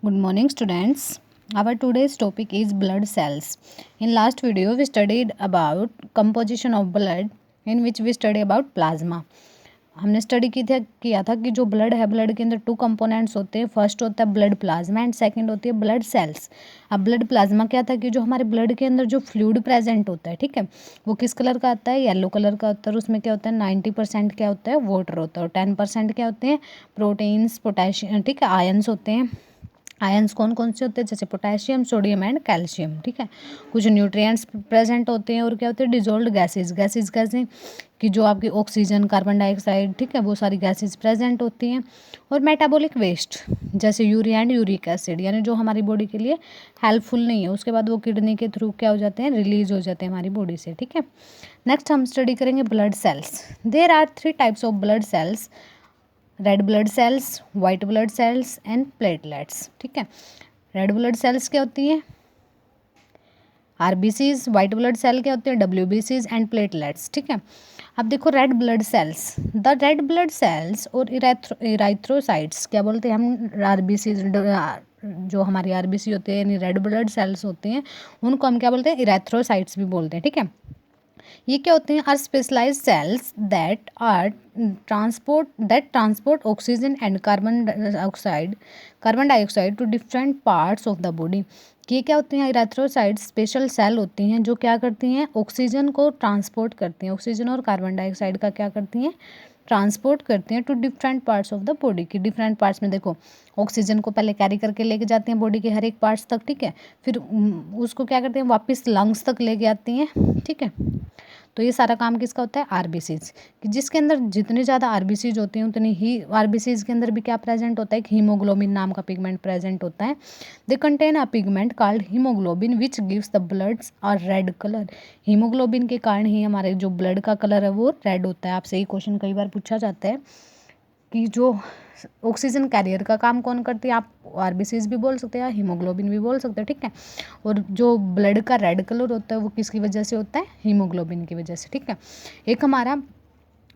Good morning, students. Our today's topic is blood cells. In last video, we studied about composition of blood, in which we study about plasma. हमने study किया था कि जो blood है, blood के अंदर two components होते हैं. फर्स्ट होता है ब्लड प्लाज्मा एंड सेकंड होती है ब्लड सेल्स. अब ब्लड प्लाज्मा क्या था कि जो हमारे ब्लड के अंदर जो फ्लूइड प्रेजेंट होता है, ठीक है, वो किस कलर का आता है? येलो कलर का होता है. और उसमें क्या होता है? 90% क्या होता है? वाटर होता है. और 10% क्या होते हैं? प्रोटीन्स, पोटेशियम, ठीक है, आयंस होते हैं. आयंस कौन कौन से होते हैं? जैसे पोटेशियम, सोडियम एंड कैल्शियम, ठीक है. कुछ न्यूट्रिएंट्स प्रेजेंट होते हैं. और क्या होते हैं? Dissolved gases. गैसेज कैसे कि जो आपकी ऑक्सीजन, कार्बन डाइऑक्साइड, ठीक है, वो सारी गैसेज प्रेजेंट होती हैं. और मेटाबॉलिक वेस्ट जैसे यूरिया एंड यूरिक एसिड, यानी जो हमारी बॉडी के लिए हेल्पफुल नहीं है, उसके बाद वो किडनी के थ्रू क्या हो जाते हैं? रिलीज हो जाते हैं हमारी बॉडी से, ठीक है. नेक्स्ट हम स्टडी करेंगे blood cells. There are 3 types of blood cells: red blood cells, white blood cells and platelets, ठीक है. रेड ब्लड सेल्स क्या होती हैं? आरबीसीज. वाइट ब्लड सेल क्या होते हैं? डब्ल्यूबीसीज एंड प्लेटलेट्स, ठीक है. अब देखो red blood sales, the red blood cells और इराथ्रोसाइट्स, क्या बोलते हैं हम? आरबीसीज. जो हमारी आरबीसी होते हैं यानी रेड ब्लड सेल्स होते हैं, उनको हम क्या बोलते हैं? इराथ्रोसाइट्स भी बोलते हैं, ठीक है. ये क्या होते हैं? Are specialised cells that transport oxygen and carbon dioxide to different parts of the body. ये क्या होते हैं? इरेथ्रोसाइट्स स्पेशल सेल होती हैं जो क्या करती हैं? ऑक्सीजन को ट्रांसपोर्ट करती हैं. ऑक्सीजन और कार्बन डाइऑक्साइड का क्या करती हैं? ट्रांसपोर्ट करती हैं to different parts of the body. की डिफरेंट पार्ट्स में देखो, ऑक्सीजन को पहले कैरी करके लेके जाती हैं बॉडी के हर एक पार्ट्स तक, ठीक है. फिर उसको क्या करते हैं? वापस लंग्स तक लेके आती हैं, ठीक है. तो ये सारा काम किसका होता है? आरबीसीज. कि जिसके अंदर जितनी ज़्यादा आरबीसीज होती हैं उतनी ही आरबीसीज के अंदर भी क्या प्रेजेंट होता है? कि हीमोग्लोबिन नाम का पिगमेंट प्रेजेंट होता है. They contain a pigment called haemoglobin which gives the bloods a red colour. Haemoglobin के कारण ही हमारे जो ब्लड का कलर है वो रेड होता है. आपसे ये क्वेश्चन कई बार पूछा जाता है कि जो ऑक्सीजन कैरियर का काम कौन करती है? आप आरबीसीज भी बोल सकते हैं या हीमोग्लोबिन भी बोल सकते हैं, ठीक है. और जो ब्लड का रेड कलर होता है वो किसकी वजह से होता है? हीमोग्लोबिन की वजह से, ठीक है. एक हमारा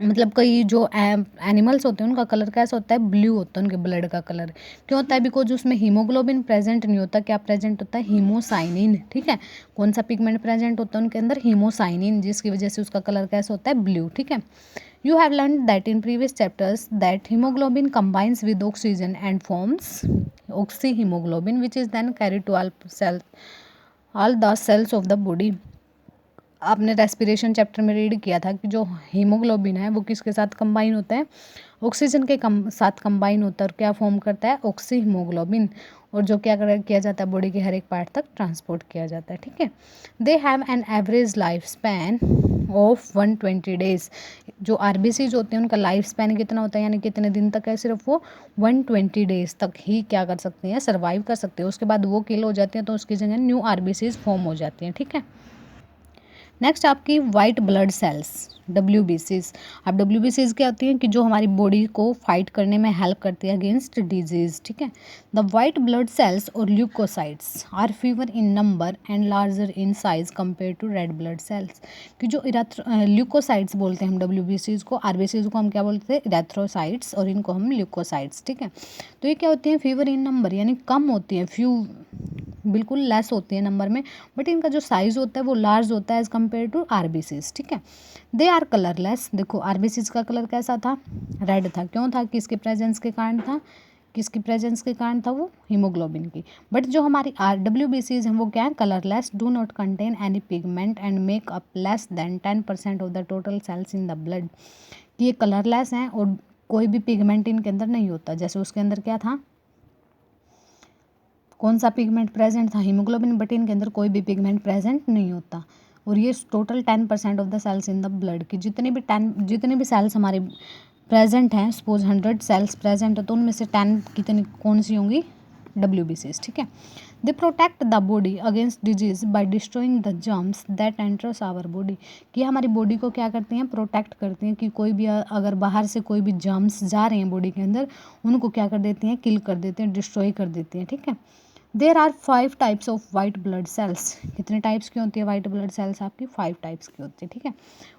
मतलब कई जो एनिमल्स होते हैं उनका कलर कैसा होता है? ब्लू होता है उनके ब्लड का कलर. क्यों होता है? बिकॉज उसमें हीमोग्लोबिन प्रेजेंट नहीं होता. क्या प्रेजेंट होता है? हीमोसाइनिन, ठीक है. कौन सा पिगमेंट प्रेजेंट होता है उनके अंदर? हीमोसाइनिन, जिसकी वजह से उसका कलर कैसा होता है? ब्लू, ठीक है. You have learned that in previous chapters that hemoglobin combines with oxygen and forms oxyhemoglobin, which is then carried to all the cells of the body. आपने रेस्पिरेशन चैप्टर में रीड किया था कि जो हीमोग्लोबिन है वो किसके साथ कंबाइन होता है? ऑक्सीजन के साथ कंबाइन होता है. और क्या फॉर्म करता है? Oxy haemoglobin. और जो क्या किया जाता है? बॉडी के हर एक पार्ट तक ट्रांसपोर्ट किया जाता है, ठीक है. They have an average life span of 120 days. जो आरबीसीज होते हैं उनका लाइफ स्पैन कितना होता है? यानी कितने दिन तक है? सिर्फ वो 120 डेज तक ही क्या कर सकते हैं? सर्वाइव कर सकते हैं. उसके बाद वो किल हो जाती हैं तो उसकी जगह न्यू आरबीसीज फॉर्म हो जाती हैं, ठीक है. नेक्स्ट आपकी वाइट ब्लड सेल्स, डब्ल्यूबीसीज. अब डब्ल्यूबीसीज क्या होती हैं? कि जो हमारी बॉडी को फाइट करने में हेल्प करती है अगेंस्ट डिजीज, ठीक है. The white blood cells or leukocytes are fewer in number and larger in size compared to red blood cells. कि जो ल्यूकोसाइट्स बोलते हैं हम डब्ल्यूबीसीज को, आरबीसीज को हम क्या बोलते हैं? इरेथ्रोसाइट्स, और इनको हम ल्यूकोसाइट्स, ठीक है. तो ये क्या होती हैं? फीवर इन नंबर, यानी कम होती हैं, फ्यू, बिल्कुल लेस होती है नंबर में. बट इनका जो साइज होता है वो लार्ज होता है एज कम्पेयर टू आरबीसीज, ठीक है. They are colourless. देखो आरबीसीज का कलर कैसा था? रेड था. क्यों था? किसके प्रेजेंस के कारण था? किसकी प्रेजेंस के कारण था? वो हीमोग्लोबिन की. बट जो हमारी डब्ल्यूबीसीज हैं वो क्या है? Colourless, do not contain any pigment and make up less than 10% of the total cells in the blood. ये कलरलेस हैं और कोई भी पिगमेंट इनके अंदर नहीं होता. जैसे उसके अंदर क्या था? कौन सा पिगमेंट प्रेजेंट था? हीमोग्लोबिन. बट इनके अंदर कोई भी पिगमेंट प्रेजेंट नहीं होता. और ये total 10% of the cells in the blood की जितने भी सेल्स हमारे प्रेजेंट हैं, सपोज 100 सेल्स प्रेजेंट है तो उनमें से 10 कितनी कौन सी होंगी? डब्ल्यूबीसीज, ठीक है. They protect the body against disease by destroying the germs that enters our body. कि हमारी बॉडी को क्या करती हैं? प्रोटेक्ट करती हैं. कि कोई भी अगर बाहर से कोई भी जर्म्स जा रहे हैं बॉडी के अंदर, उनको क्या कर देती हैं? किल कर देते हैं, डिस्ट्रॉय कर देती हैं, ठीक है. There are 5 types of white blood cells. कितने टाइप्स की होती है वाइट ब्लड सेल्स? आपकी 5 टाइप्स की होती है, ठीक है.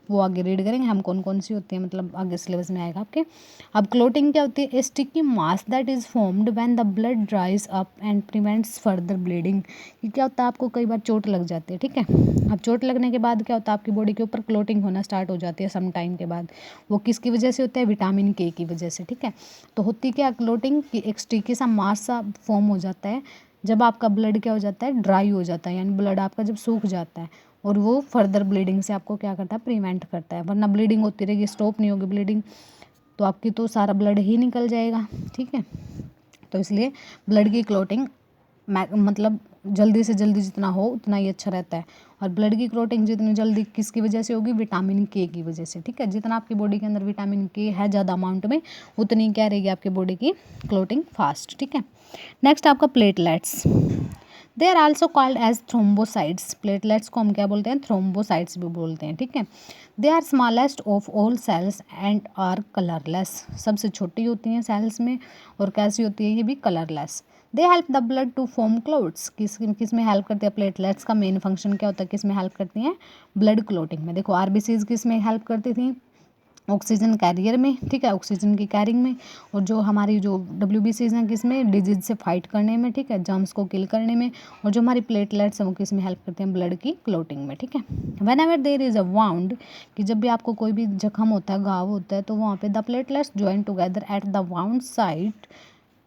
वो आगे रीड करेंगे हम कौन कौन सी होती है, मतलब आगे सिलेबस में आएगा आपके। अब क्लोटिंग क्या होती है, a sticky mass that is formed when the blood dries up and prevents further bleeding. ये क्या होता है, आपको कई बार चोट लग जाती है, ठीक है। अब चोट लगने के बाद क्या होता है, आपकी बॉडी के ऊपर क्लोटिंग होना स्टार्ट हो जाती है सम टाइम के बाद। वो किसकी वजह से होता है, विटामिन के की वजह से, ठीक है। तो होती क्या क्लोटिंग की, एक स्टिकी सा मास सा फॉर्म हो जाता है जब आपका ब्लड क्या हो जाता है, ड्राई हो जाता है, यानी ब्लड आपका जब सूख जाता है, और वो फर्दर ब्लीडिंग से आपको क्या करता है, प्रिवेंट करता है। वरना ब्लीडिंग होती रहेगी, स्टॉप नहीं होगी ब्लीडिंग, तो आपकी तो सारा ब्लड ही निकल जाएगा, ठीक है। तो इसलिए ब्लड की क्लोटिंग मतलब जल्दी से जल्दी जितना हो उतना ही अच्छा रहता है। और ब्लड की क्लोटिंग जितनी जल्दी किसकी वजह से होगी, विटामिन के की वजह से, ठीक है। जितना आपकी बॉडी के अंदर विटामिन के है ज़्यादा अमाउंट में, उतनी क्या रहेगी आपकी बॉडी की क्लोटिंग फास्ट, ठीक है। नेक्स्ट आपका platelets, they are also called as thrombocytes. Platelets को हम क्या बोलते हैं, थ्रोम्बोसाइट्स भी बोलते हैं, ठीक है। They are smallest of all cells and are colourless. सबसे छोटी होती हैं सेल्स में, और कैसी होती है, ये भी colourless. They help the blood to form clots. किस में हेल्प करते हैं, प्लेटलेट्स का मेन फंक्शन क्या होता है, किस में हेल्प करती हैं, ब्लड क्लोटिंग में। देखो आरबीसीज किस में हेल्प करती थी, ऑक्सीजन कैरियर में, ठीक है, ऑक्सीजन की कैरिंग में। और जो हमारी जो डब्ल्यूबीसीज हैं किस में, डिजीज से फाइट करने में, ठीक है, जर्म्स को किल करने में। और जो हमारी प्लेटलेट्स हैं वो किस में हेल्प करते हैं, ब्लड की क्लोटिंग में, ठीक है। When ever there is a wound, कि जब भी आपको कोई भी जख्म होता है, घाव होता है, तो वहाँ पे the platelets join together at the wound site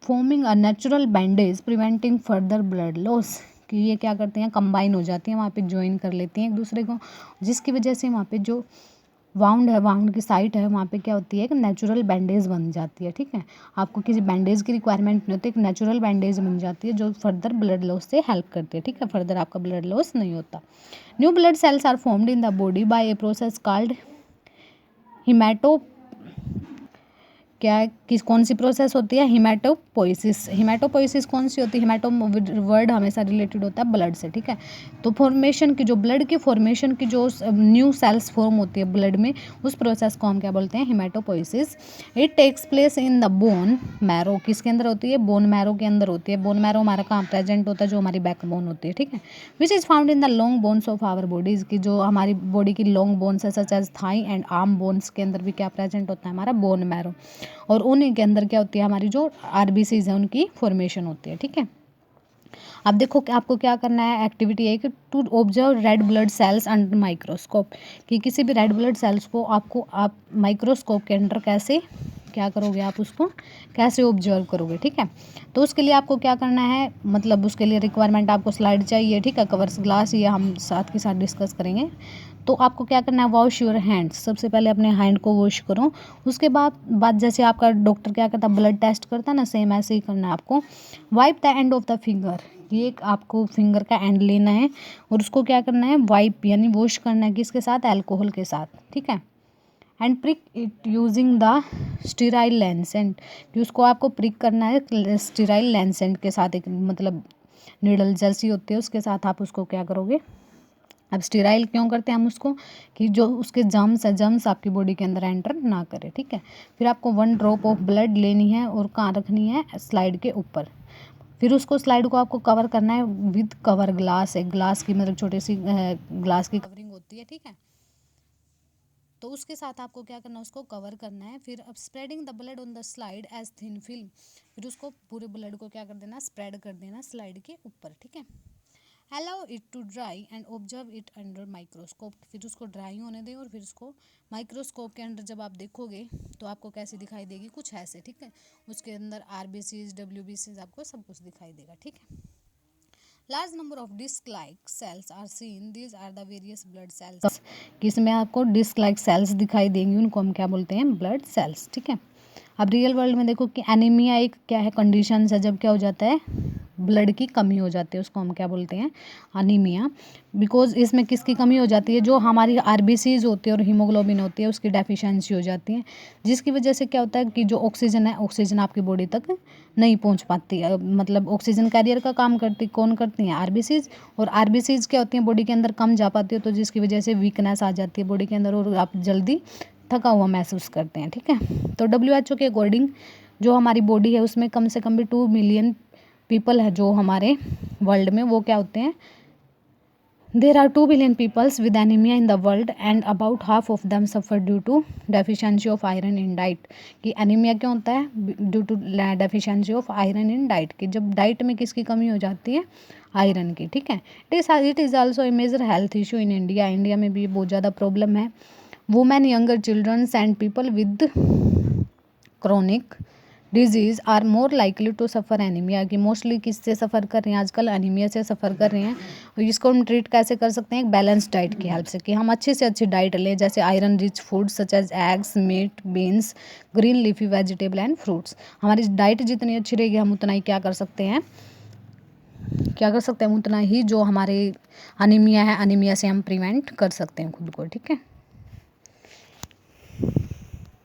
forming a natural bandage preventing further blood loss. कि ये क्या करती हैं, कंबाइन हो जाती हैं, वहाँ पे ज्वाइन कर लेती हैं एक दूसरे को, जिसकी वजह से वहाँ पे जो वाउंड है, वाउंड की साइट है, वहाँ पे क्या होती है, एक नेचुरल बैंडेज बन जाती है, ठीक है। आपको किसी बैंडेज की रिक्वायरमेंट नहीं होती, एक नेचुरल बैंडेज बन जाती है जो फर्दर ब्लड लॉस से हेल्प करती है, ठीक है। फर्दर आपका ब्लड लॉस नहीं होता। New blood cells are formed in the body by a process called haemato, क्या कौन सी प्रोसेस होती है, हिमेटोपोइसिस। हिमेटोपोइसिस कौन सी होती है, हिमेटो वर्ड हमेशा रिलेटेड होता है ब्लड से, ठीक है। तो फॉर्मेशन की जो ब्लड की फॉर्मेशन की जो न्यू सेल्स फॉर्म होती है ब्लड में, उस प्रोसेस को हम क्या बोलते हैं, haematopoiesis. It takes place in the bone marrow. किसके अंदर होती है, बोन मैरो के अंदर होती है। बोन मैरो हमारा कहाँ प्रेजेंट होता है, जो हमारी बैकबोन होती है, ठीक है। Which is found in the long bones of our bodies, की जो हमारी बॉडी की लॉन्ग बोन्स है, such as thigh and arm bones के अंदर भी क्या प्रेजेंट होता है, हमारा बोन मैरो। और उन्हीं के अंदर क्या होती है, हमारी जो आरबीसीज है उनकी फॉर्मेशन होती है, ठीक है। अब देखो कि आपको क्या करना है, एक्टिविटी है कि to observe red blood cells under microscope. कि किसी भी रेड ब्लड सेल्स को आप माइक्रोस्कोप के अंदर कैसे क्या करोगे, आप उसको कैसे ऑब्जर्व करोगे, ठीक है। तो उसके लिए आपको क्या करना है, मतलब उसके लिए रिक्वायरमेंट आपको स्लाइड चाहिए, ठीक है, कवर्स ग्लास, ये हम साथ के साथ डिस्कस करेंगे। तो आपको क्या करना है, वॉश योर हैंड्स। सबसे पहले अपने हैंड को वॉश करो। उसके बाद जैसे आपका डॉक्टर क्या करता है, ब्लड टेस्ट करता है ना, सेम ऐसे ही करना है आपको। Wipe the end of the finger. ये एक आपको फिंगर का एंड लेना है और उसको क्या करना है, वाइप यानी वॉश करना है, किसके साथ, अल्कोहल के साथ, ठीक है। And prick it using the sterile lancet, कि उसको आपको प्रिक करना है स्टीराइल लैंसेंट के साथ, एक मतलब नीडल जैसी होती है, उसके साथ आप उसको क्या करोगे। अब स्टीराइल क्यों करते हैं हम उसको, कि जो उसके जर्म्स है, जर्म्स आपकी बॉडी के अंदर एंटर ना करे, ठीक है। फिर आपको 1 ड्रॉप ऑफ ब्लड लेनी है और कहाँ रखनी है, स्लाइड के ऊपर। फिर उसको स्लाइड को आपको कवर करना है विद कवर ग्लास। एक ग्लास की मतलब छोटी सी ग्लास की कवरिंग होती है, ठीक है। तो उसके साथ आपको क्या करना है, उसको कवर करना है। फिर अब spreading the blood on the slide as thin film. फिर उसको पूरे ब्लड को क्या कर देना, स्प्रेड कर देना स्लाइड के ऊपर, ठीक है। Allow it to dry and observe it under microscope. फिर उसको ड्राई होने दें और फिर उसको माइक्रोस्कोप के अंदर जब आप देखोगे तो आपको कैसी दिखाई देगी, कुछ ऐसे, ठीक है। उसके अंदर आरबीसीज, डब्ल्यूबीसीज, आपको सब कुछ दिखाई देगा, ठीक है। Large number of disc like cells are seen, these are the various blood cells. किसमें आपको डिस्क लाइक सेल्स दिखाई देंगी, उनको हम क्या बोलते हैं, ब्लड सेल्स, ठीक है। अब रियल वर्ल्ड में देखो कि एनीमिया एक क्या है, कंडीशन है जब क्या हो जाता है, ब्लड की कमी हो जाती है, उसको हम क्या बोलते हैं, अनीमिया। बिकॉज इसमें किसकी कमी हो जाती है, जो हमारी आरबीसीज होती है और हीमोग्लोबिन होती है, उसकी डेफिशिएंसी हो जाती है, जिसकी वजह से क्या होता है कि जो ऑक्सीजन है, ऑक्सीजन आपकी बॉडी तक नहीं पहुंच पाती है। मतलब ऑक्सीजन कैरियर का काम कौन करती हैं, आरबीसीज। और आरबीसीज क्या होती हैं, बॉडी के अंदर कम जा पाती है, तो जिसकी वजह से वीकनेस आ जाती है बॉडी के अंदर और आप जल्दी थका हुआ महसूस करते हैं, ठीक है। तो WHO के अकॉर्डिंग जो हमारी बॉडी है उसमें कम से कम भी 2 मिलियन पीपल है जो हमारे वर्ल्ड में, वो क्या होते हैं, There are 2 billion peoples with anemia in the world and about half of them suffer due to deficiency of iron in diet. कि एनीमिया क्यों होता है? Due to deficiency of iron in diet, कि जब डाइट में किसकी कमी हो जाती है? आयरन की, ठीक है। It is also a major health issue in India. India में भी बहुत ज़्यादा प्रॉब्लम है। Women, younger childrens and people with chronic disease are more likely to suffer anaemia, कि मोस्टली किससे सफ़र कर रहे हैं आजकल? एनीमिया से सफ़र कर रहे हैं। और इसको हम ट्रीट कैसे कर सकते हैं? एक बैलेंस डाइट की हेल्प से, कि हम अच्छी से अच्छी डाइट लें, जैसे iron rich food such as eggs, meat, beans, green leafy vegetable and fruits. हमारी डाइट जितनी अच्छी रहेगी हम उतना ही क्या कर सकते हैं? उतना ही जो हमारे अनीमिया है, अनीमिया से हम प्रिवेंट कर सकते हैं खुद को, ठीक है।